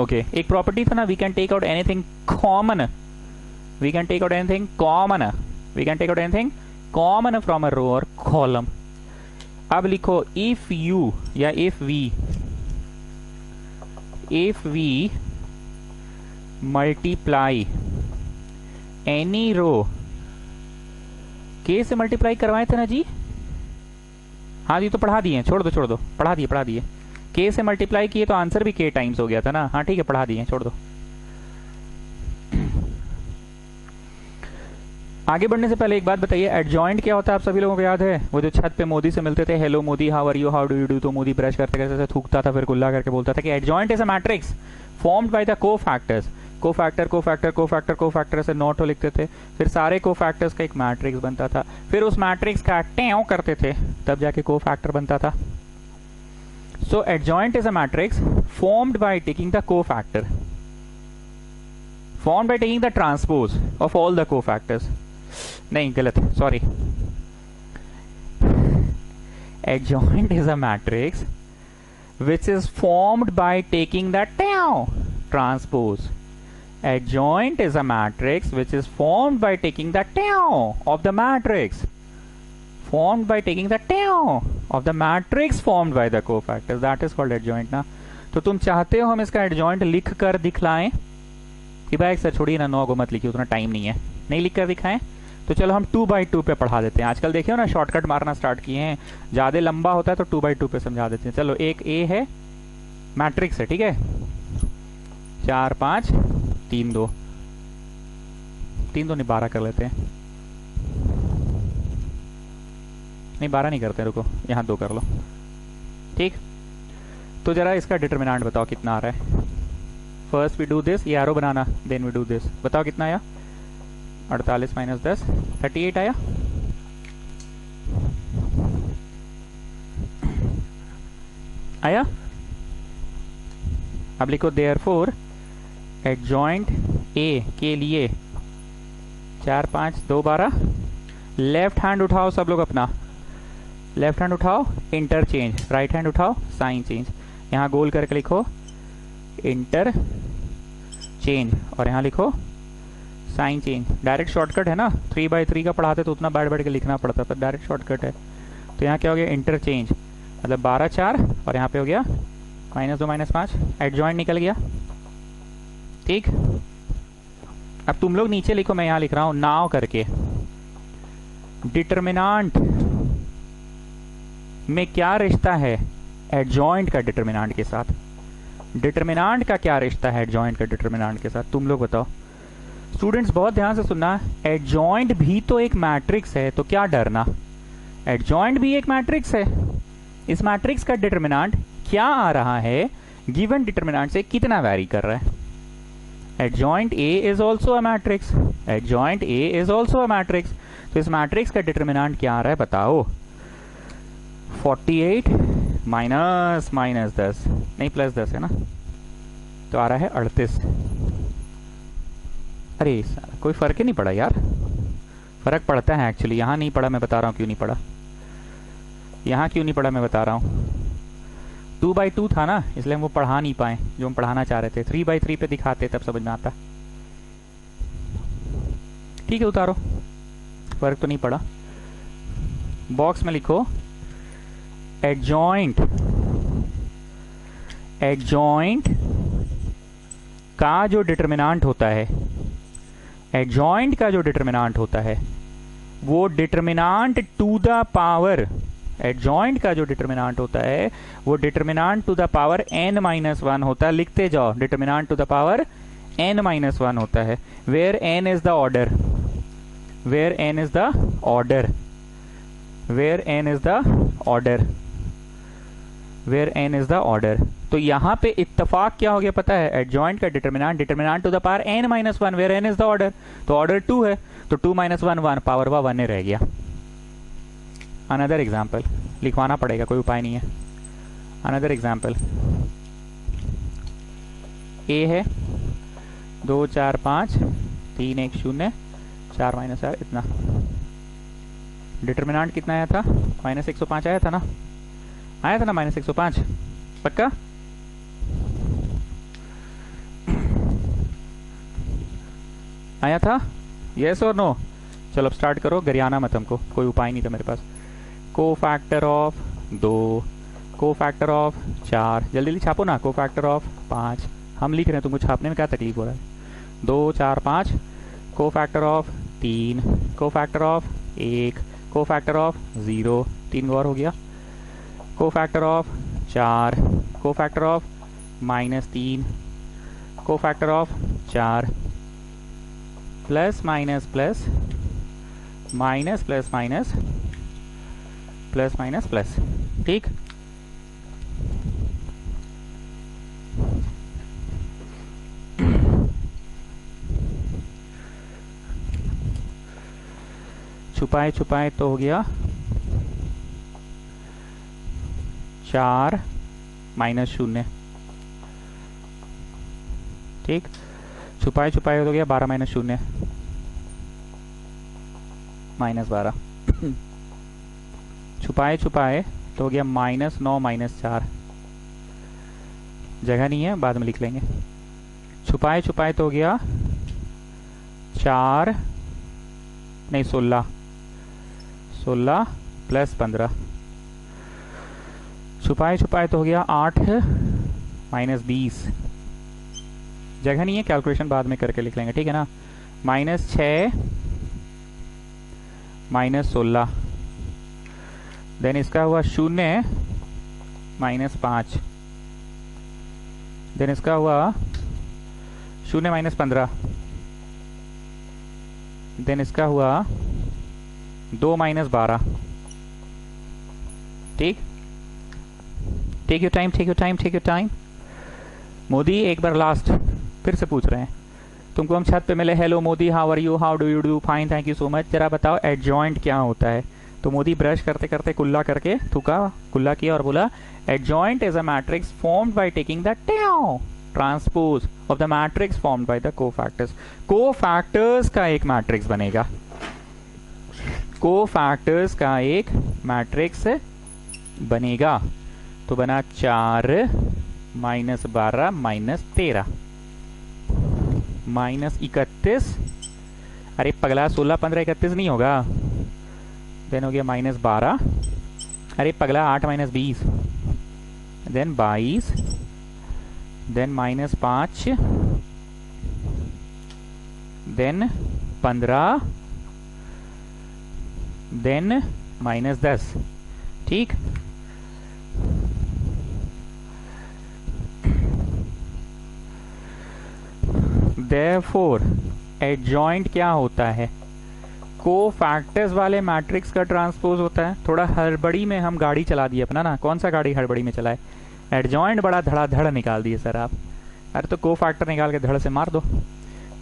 Okay एक property था ना, we can take out anything common, we can take out anything common, we can take out anything common from a row और column. अब लिखो if you या if we multiply any row, के से multiply करवाए थे ना जी, हाँ जी तो पढ़ा दिए, छोड़ दो पढ़ा दिए के से मल्टीप्लाई किए तो आंसर भी के टाइम्स हो गया था ना, हाँ ठीक है पढ़ा दिए, छोड़ दो। आगे बढ़ने से पहले एक बात बताइए, एडजॉइंट क्या होता है आप सभी लोगों को याद है? वो जो छत पे मोदी से मिलते थे, hello Modi how are you how do you do, तो मोदी ब्रश करते करते थूकता था, फिर कुल्ला करके बोलता था कि adjoint is a matrix formed by the cofactors. Cofactor से नोट हो लिखते थे, फिर सारे कोफैक्टर्स का एक मैट्रिक्स बनता था, फिर उस मैट्रिक्स का टेव करते थे, तब जाके कोफैक्टर बनता था। So adjoint is a matrix formed by taking the cofactor, formed by taking the transpose of all the cofactors. नहीं गलत, sorry, adjoint is a matrix which is formed by taking the tau transpose. Adjoint is a matrix which is formed by taking the tau of the matrix, formed by taking the tau of the matrix formed by the cofactors, that is called adjoint ना। तो तुम चाहते हो हम इसका adjoint लिख कर दिखलाएं कि भाई सर छोड़िए ना, 9 को मत लिखिए, उतना टाइम नहीं है, नहीं लिख कर दिखाएं, तो चलो हम 2/2 पे पढ़ा देते हैं। आजकल देखिए ना शॉर्टकट मारना स्टार्ट किए हैं, ज्यादा लंबा होता है तो 2/2 पे समझा देते हैं। चलो एक ए है, मैट्रिक्स है, ठीक है, 4 5 3 2, 3 2 नहीं 12 कर लेते हैं, नहीं 12 नहीं करते, रुको यहाँ 2 कर लो, ठीक। तो जरा इसका डिटरमिनेंट बताओ कितना आ रहा है। फर्स्ट वी डू दिस, ये एरो बनाना, देन वी डू दिस, बताओ कितना आया। 48 - 10 38 आया। आया। अब लिखो देयरफॉर एडजॉइंट ए के लिए 4 5 2 12, लेफ्ट हैंड उठाओ सब लोग अपना, लेफ्ट हैंड उठाओ इंटरचेंज, राइट हैंड उठाओ साइन चेंज, यहां गोल करके लिखो इंटर चेंज और यहां लिखो साइन चेंज। डायरेक्ट शॉर्टकट है ना, 3/3 का पढ़ाते तो उतना बैठ बैठ के लिखना पड़ता था, डायरेक्ट शॉर्टकट है। तो यहाँ क्या हो गया इंटरचेंज, मतलब 12 4 और यहाँ पे हो गया -2 -5, एडजॉइंट निकल गया, ठीक। अब तुम लोग नीचे लिखो, मैं यहाँ लिख रहा हूं नाउ करके, डिटरमिनेंट में क्या रिश्ता है एडजॉइंट का डिटरमिनेंट के साथ, डिटरमिनेंट का क्या रिश्ता है एडजॉइंट का डिटरमिनेंट के साथ, तुम लोग बताओ। स्टूडेंट्स बहुत ध्यान से सुनना, एडजॉइंट भी तो एक मैट्रिक्स है, तो क्या डरना, एडजॉइंट भी एक मैट्रिक्स है, इस मैट्रिक्स का डिटरमिनेंट क्या आ रहा है, गिवन डिटरमिनेंट से कितना वैरी कर रहा है। Adjoint A is also a matrix, adjoint A is also a matrix, तो इस मैट्रिक्स का डिटरमिनेंट क्या आ रहा है बताओ। 48 - 10 नहीं +10 है ना, तो आ रहा है 38। अरे कोई फर्क ही नहीं पड़ा यार, फर्क पड़ता है एक्चुअली, यहां नहीं पड़ा, मैं बता रहा हूं क्यों नहीं पड़ा, यहां क्यों नहीं पड़ा मैं बता रहा हूं। 2/2 था ना, इसलिए हम वो पढ़ा नहीं पाए जो हम पढ़ाना चाह रहे थे, 3/3 पे दिखाते तब समझ में आता। ठीक है उतारो, फर्क तो नहीं पड़ा। बॉक्स में लिखो एडजॉइंट, एडजॉइंट का जो डिटरमिनेंट होता है, एडजॉइंट का जो डिटरमिनेंट होता है वो determinant to the power, adjoint का जो डिटरमिनेंट होता है वो determinant to the power n-1 होता है। लिखते जाओ, determinant to the power n-1 होता है, where n is the order, where n is the order, where n is the order, where n is the order. तो यहां पे इत्तेफाक क्या हो गया पता है, एडजॉइंट का determinant, determinant to the power n-1 where n is the order, तो ऑर्डर 2 है, तो 2 - 1 1, पावर 1 रह गया। अनदर एग्जाम्पल लिखवाना पड़ेगा, कोई उपाय नहीं है। अनदर एग्जाम्पल ए है 2 4 5 3 1 0 4 - 4 इतना, डिटरमिनेंट कितना आया था -105 आया था ना, आया था ना -105 पक्का। आया था? यस और नो? चलो अब स्टार्ट करो, गरियाना मत हमको, कोई उपाय नहीं था मेरे पास। को फैक्टर ऑफ 2, को फैक्टर ऑफ 4, जल्दी जल्दी छापो ना, को फैक्टर ऑफ 5, हम लिख रहे हैं, तुमको छापने में क्या तकलीफ हो रहा है? 2 4 5, को फैक्टर ऑफ 3, को फैक्टर ऑफ 1, को फैक्टर ऑफ 0, 3 और हो गया, को फैक्टर ऑफ 4, को फैक्टर ऑफ -3, को factor of 4, plus minus plus, minus plus minus, plus minus plus, ठीक। छुपाए छुपाए तो हो गया 4 -0, ठीक। छुपाए छुपाए तो गया 12 -0 -12। छुपाए छुपाए तो हो गया -9 -4, जगह नहीं है, बाद में लिख लेंगे। छुपाए छुपाए तो हो गया 4 नहीं 16 प्लस 15। छुपाए छुपाए तो हो गया 8 -20, जगह नहीं है, कैलकुलेशन बाद में करके लिख लेंगे, ठीक है ना। -6 -16, देन इसका हुआ 0 -5, देन इसका हुआ 0 -15, देन इसका हुआ 2 -12, ठीक। Take your time, take your time, take your time. Modi एक बार लास्ट फिर से पूछ रहे हैं, तुमको हम छत पे मिले, hello Modi, how are you, how do you do, fine thank you so much, जरा बताओ एडजॉइंट क्या होता है। तो मोदी ब्रश करते करते कुल्ला करके थूका, कुल्ला किया और बोला adjoint is a matrix formed by taking the transpose of the matrix formed by the cofactors. Cofactors का एक मैट्रिक्स बनेगा, कोफैक्टर्स का एक मैट्रिक्स बनेगा। तो बना 4 -12 -13 -31, अरे पगला 16 15 31 नहीं होगा, देन हो गया -12, अरे पगला 8 -20, देन 22, देन -5, देन 15, देन -10, ठीक। Therefore, एडजॉइंट क्या होता है? कोफैक्टर्स वाले मैट्रिक्स का ट्रांसपोज होता है। थोड़ा हड़बड़ी में हम गाड़ी चला दिए अपना ना, कौन सा गाड़ी हड़बड़ी में चलाए, एडजॉइंट बड़ा धड़ाधड़ निकाल दिए सर आप। अरे तो कोफैक्टर निकाल के धड़ से मार दो।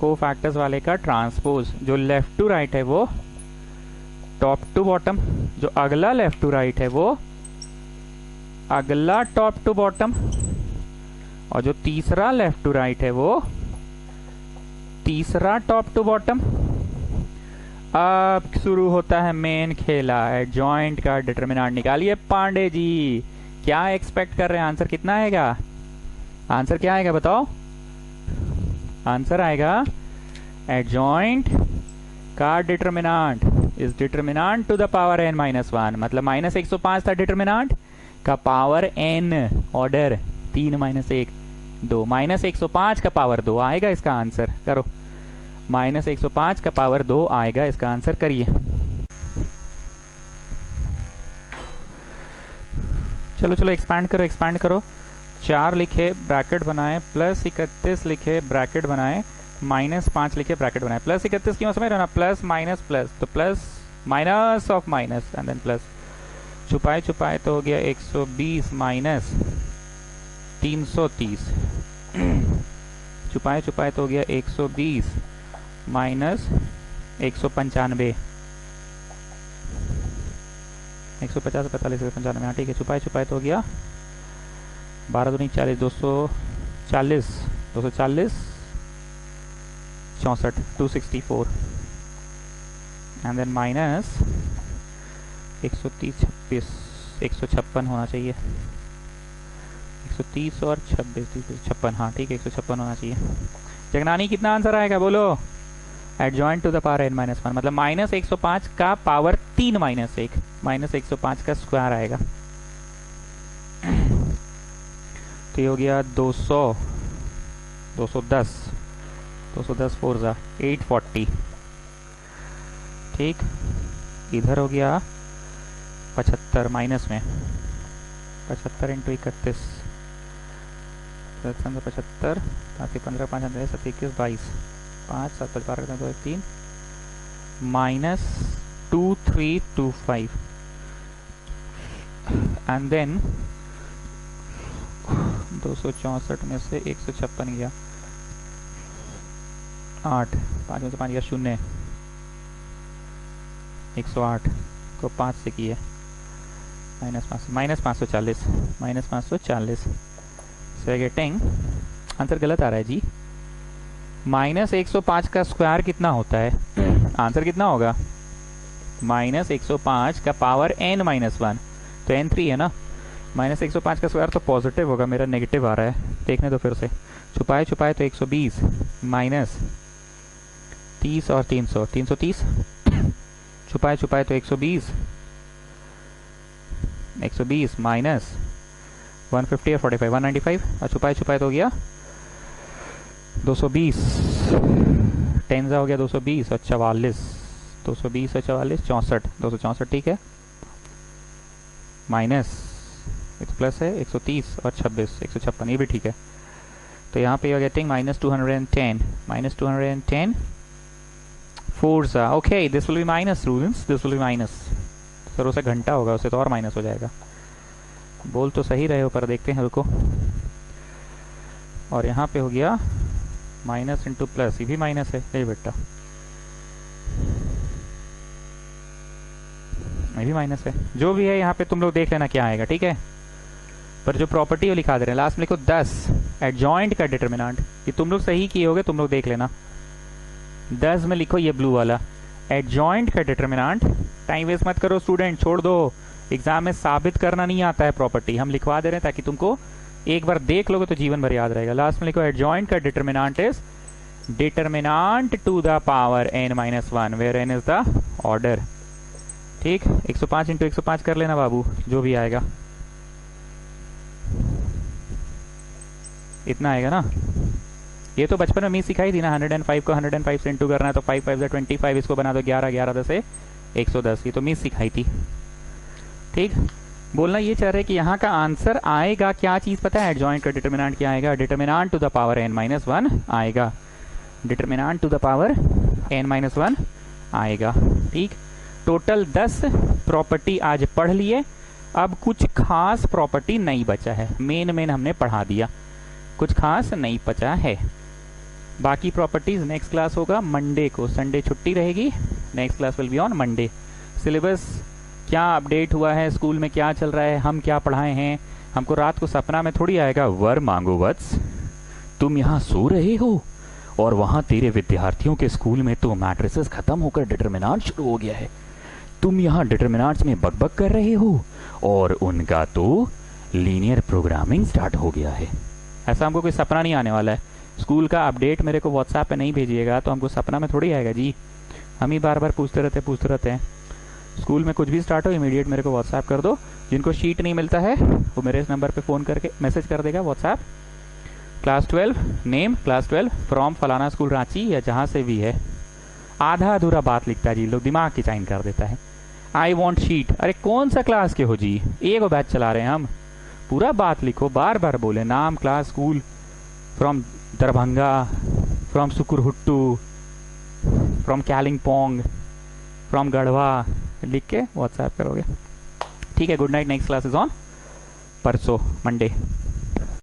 कोफैक्टर्स वाले का ट्रांसपोज, जो लेफ्ट टू राइट है वो टॉप टू बॉटम, जो अगला लेफ्ट टू राइट है वो अगला टॉप टू बॉटम, और जो तीसरा लेफ्ट टू राइट है वो तीसरा टॉप टू बॉटम। अब शुरू होता है मेन खेला, एडजॉइंट का डिटरमिनेंट निकालिए पांडे जी। क्या एक्सपेक्ट कर रहे हैं, आंसर कितना आएगा? आंसर क्या आएगा बताओ? आंसर आएगा एडजॉइंट का determinant is determinant to the power n -1, मतलब -105 था डिटरमिनेंट का पावर n, ऑर्डर 3 -1 2, -105 का पावर 2 आएगा इसका आंसर। करो, -105 का पावर 2 आएगा इसका आंसर, करिए। चलो चलो एक्सपैंड करो, एक्सपैंड करो। 4 लिखे ब्रैकेट बनाए, +31 लिखे ब्रैकेट बनाए, -5 लिखे ब्रैकेट बनाए। +31 क्यों समझ रहे हो ना, प्लस माइनस प्लस, तो plus minus of minus and then plus. छुपाए छुपाए तो हो गया 120 माइनस 330, छुपाए छुपाए तो हो गया 120 माइनस 195, 150 45 95, हाँ ठीक है। छुपाए छुपाए तो हो गया 12 दूनी 40, 240 240 64 264 एंड देन माइनस 130 26 156 होना चाहिए, 130 और 26 56, हाँ ठीक है 156 होना चाहिए। जगनानी कितना आंसर आएगा बोलो? Adjoint to the power n minus 1 मतलब माइनस 105 का पावर 3 माइनस 1, माइनस 105 का स्क्वायर आएगा। तो ये हो गया 200, 210, 210 4 जा 840। ठीक, इधर हो गया 75 माइनस में 75 इंटू 31, 75, 15, 5, 7, 21, 22, 5, 7, 12, 2, 3, माइनस 2325 एंड देन 264 में से 156 गया, 8, 5 में से 5 गया 0, 108 को 5 से किए minus 540, minus 540। So getting answer गलत आ रहा है जी। माइनस 105 का स्क्वायर कितना होता है? आंसर कितना होगा? माइनस 105 का पावर n माइनस 1, तो n 3 है ना। माइनस 105 का स्क्वायर तो पॉजिटिव होगा, मेरा नेगेटिव आ रहा है, देखने दो फिर से। छुपाए छुपाए तो 120 माइनस 30 और 300, 330, छुपाए छुपाए तो 120, 120 माइनस 150 और 45, 195, और छुपाए छुपाए तो हो गया 220, 10 हो गया 220 और 44, 220 और 44, 64, 264 ठीक है, माइनस प्लस है 130 और 26, 156, ये भी ठीक है। तो यहाँ पे you are getting minus 210, minus 210 force. Okay, this will be minus students, this will be minus. Sir उसे घंटा होगा, उसे तो और माइनस हो जाएगा। बोल तो सही रहे हो पर देखते हैं रुको। और यहाँ पे हो गया माइनस इंटू प्लस, ये भी माइनस है, ये बेटा ये भी माइनस है। जो भी है यहाँ पे तुम लोग देख लेना क्या आएगा, ठीक है। पर जो प्रॉपर्टी वो लिखा दे रहे हैं लास्ट में लिखो 10 एडजॉइंट का डिटर्मिनेंट, ये तुम लोग सही किए होगे, तुम लोग देख लेना। 10 में लिखो ये ब्लू वाला एडजॉइंट का डिटर्मिनेंट। टाइम वेस्ट मत करो स्टूडेंट, छोड़ दो, एग्जाम में साबित करना नहीं आता है प्रॉपर्टी, हम लिखवा दे रहे हैं ताकि तुमको एक बार देख लोगे तो जीवन भर याद रहेगा। लास्ट में लिखो एडजॉइंट का determinant is determinant to the power n minus 1 where n is the order. ठीक, 105 इंटू 105 कर लेना बाबू, जो भी आएगा इतना आएगा ना। ये तो बचपन में मी सिखाई थी ना, 105 को 105 से इंटू करना है तो 5 5 से 25, इसको बना दो 11 11 से 110, ये तो मी सिखाई थी। ठीक, बोलना ये चाह रहे कि यहाँ का आंसर आएगा क्या चीज पता है? एडजॉइंट का डिटर्मिनेंट क्या आएगा? Determinant to the power n minus 1 आएगा, determinant to the power n minus 1 आएगा। ठीक, टोटल 10 प्रॉपर्टी आज पढ़ लिए। अब कुछ खास प्रॉपर्टी नहीं बचा है, मेन हमने पढ़ा दिया, कुछ खास नहीं बचा है। बाकी प्रॉपर्टीज नेक्स्ट क्लास होगा मंडे को, संडे छुट्टी रहेगी, next class will be on Monday. Syllabus क्या अपडेट हुआ है, स्कूल में क्या चल रहा है, हम क्या पढ़ाए हैं, हमको रात को सपना में थोड़ी आएगा वर मांगो वत्स तुम यहाँ सो रहे हो और वहां तेरे विद्यार्थियों के स्कूल में तो मैट्रिसेस खत्म होकर डिटर्मिनेंट शुरू हो गया है, तुम यहाँ डिटर्मिनेंट्स में बकबक कर रहे हो और उनका तो लीनियर प्रोग्रामिंग स्टार्ट हो गया है। ऐसा हमको कोई सपना नहीं आने वाला है। स्कूल का अपडेट मेरे को व्हाट्सएप पे नहीं भेजिएगा तो हमको सपना में थोड़ी आएगा जी, हम ही बार बार पूछते रहते हैं। स्कूल में कुछ भी स्टार्ट हो इमीडिएट मेरे को व्हाट्सएप कर दो। जिनको शीट नहीं मिलता है वो मेरे इस नंबर पे फ़ोन करके मैसेज कर देगा WhatsApp, class 12 name, class 12 from फलाना स्कूल रांची या जहाँ से भी है। आधा अधूरा बात लिखता है जी, लोग दिमाग की चाइन कर देता है। आई वॉन्ट शीट, अरे कौन सा क्लास के हो जी, एक बैच चला रहे हैं हम, पूरा बात लिखो, बार बार बोले नाम, class, school, from Darbhanga, from Sukurhuttu, from Kalimpong, from Garhwa, लिख के व्हाट्सएप करोगे। ठीक है, good night, next class is on परसों मंडे।